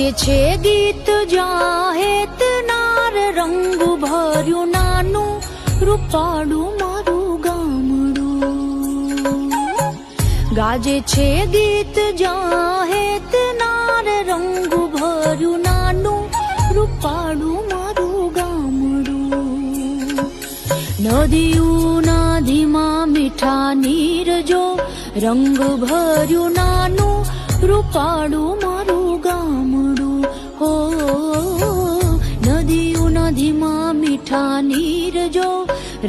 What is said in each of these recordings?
ગાજે છે ગીત જાહેત નાર રંગ ભર્યું નાનું રૂપાળું મારું ગામડું. ગાજે છે ગીત જાહેત નાર રંગ ભર્યું નાનું રૂપાળું મારું ગામડું. નદીયું નદીમાં મીઠા નીર જો રંગ ભર્યું નાનું રૂપાળું મારું ગામડું. હો નદીયું નદીમાં મીઠા નીર જો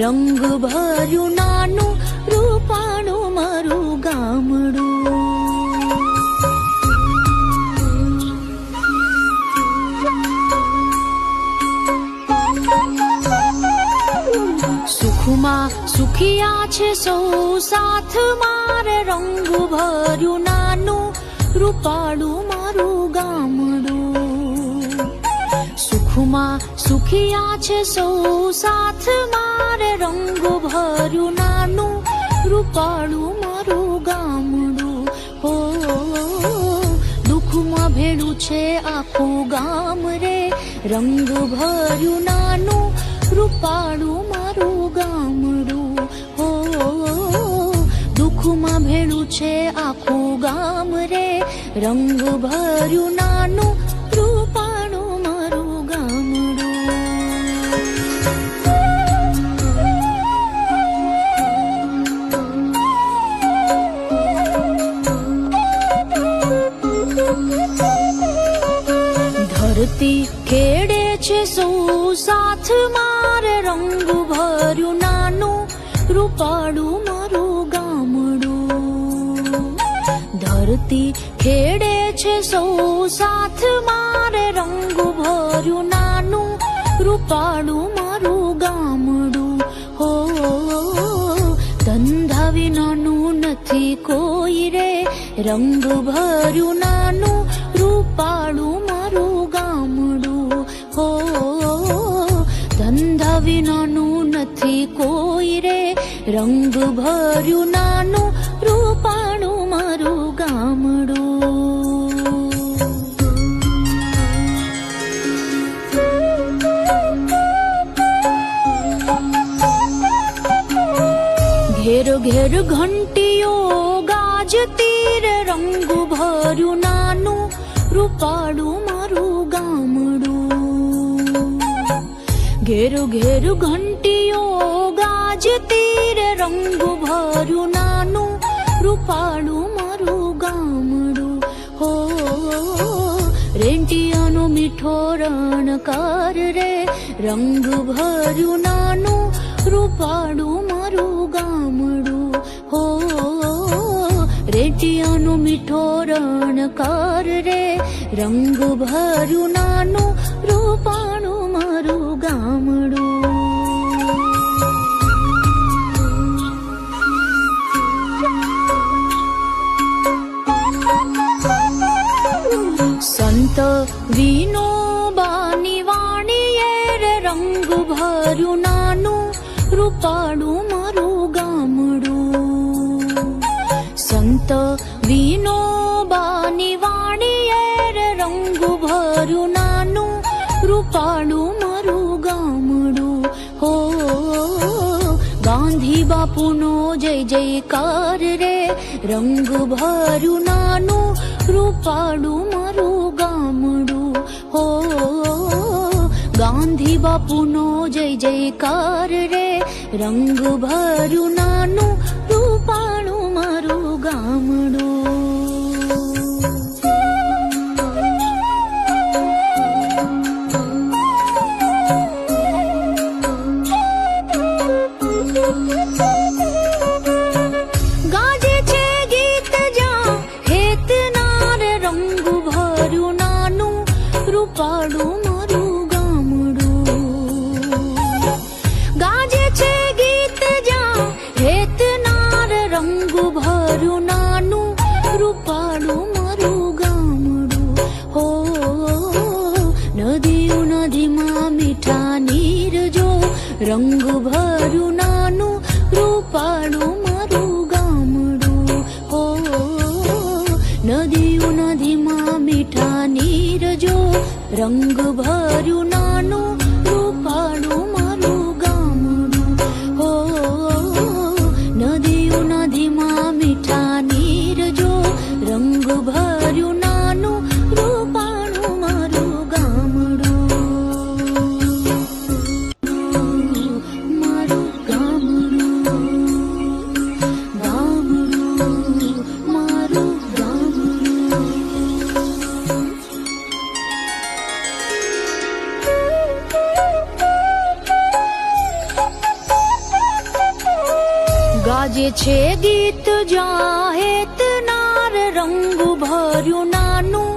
રંગ ભર્યું નાનું રૂપાળું મારું ગામડું. સુખમાં સુખિયા છે સૌ સાથ મારે રંગ ભર્યું નાનું રૂપાળું મારું ગામડું. સુખમાં સુખિયા છે સૌ સાથ મારે રંગ ભર્યું નાનું રૂપાળું મારું ગામડું. હો દુઃખમાં ભેળું છે આખું ગામ રે રંગ ભર્યું નાનું રૂપાળું મારું ગામડું. હો દુઃખમાં ભેળું છે આખું ગામ રે રંગ ભર્યું નાનું રૂપાળું મારું ગામડું. ધરતી ખેડે છે સૌ સાથ મારે રંગ ભર્યું નાનું રૂપાળું મારું ગામડું. ધરતી ખેડે છે સૌ સાથ મારે રંગ ભર્યું નાનું રૂપાળું મારું ગામડું. હો ધંધા વિનાનું નથી કોઈ રે રંગ ભર્યું નાનું રૂપાળું મારું ગામડું. હો ધંધા વિનાનું નથી કોઈ રે રંગ ભર્યું નાનું રૂપાળું મારું ગામડું. ઘેર ઘેર ઘંટીઓ ગાજતી રે રંગ ભર્યું નાનું રૂપાળું મારું ગામડું. ઘેર ઘેર ઘંટીઓ ગાજતી રે રંગ ભર્યું નાનું રૂપાળું મારું ગામડું. હો રેંટિયાનો મીઠો રણકાર રે રંગ ભર્યું નાનું રૂપાળું મારું ગામડું. હો રેંટિયાનો મીઠો રણકાર રે રંગ ભર્યું નાનું રૂપાળું મારું ગામડું. સંત વિનોબાની વાણીએ રે રંગ ભર્યું નાનું રૂપાળું મારું ગામડું. સંત વિનોબાની વાણીએ રે રંગ ભર્યું નાનું રૂપાળું મારું ગામડું. હો ગાંધી બાપુનો જય જયકાર રે રંગ ભર્યું નાનું રૂપાળું મારું ગામડું. હો ગાંધી બાપુનો જય જયકાર રે રંગ ભર્યું નાનું રૂપાળું મારું ગામડું. ગાજે છે ગીત જાહેત નાર રંગ ભર્યું નાનું રૂપાળું મારું ગામડું. ગાજે છે ગીત જાહેત નાર રંગ ભર્યું નાનું રૂપાળું મારું ગામડું. હો નદીયું નદીમાં મીઠા નીર જો રંગ ભર્યું નાનું રૂપાળું રંગ ભર્યું નાનું રૂપાળું મારું ગામડું. હો નદીઓ નદીમાં મીઠા નીર જો, રંગ ભર્યું નાનું રૂપાળું મારું ગામડું. મારું ગામડું, ગામડું મારું ગામડું. ગાજે છે ગીત જાહેત નાર, રંગ ભર્યું નાનું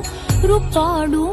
રૂપાળું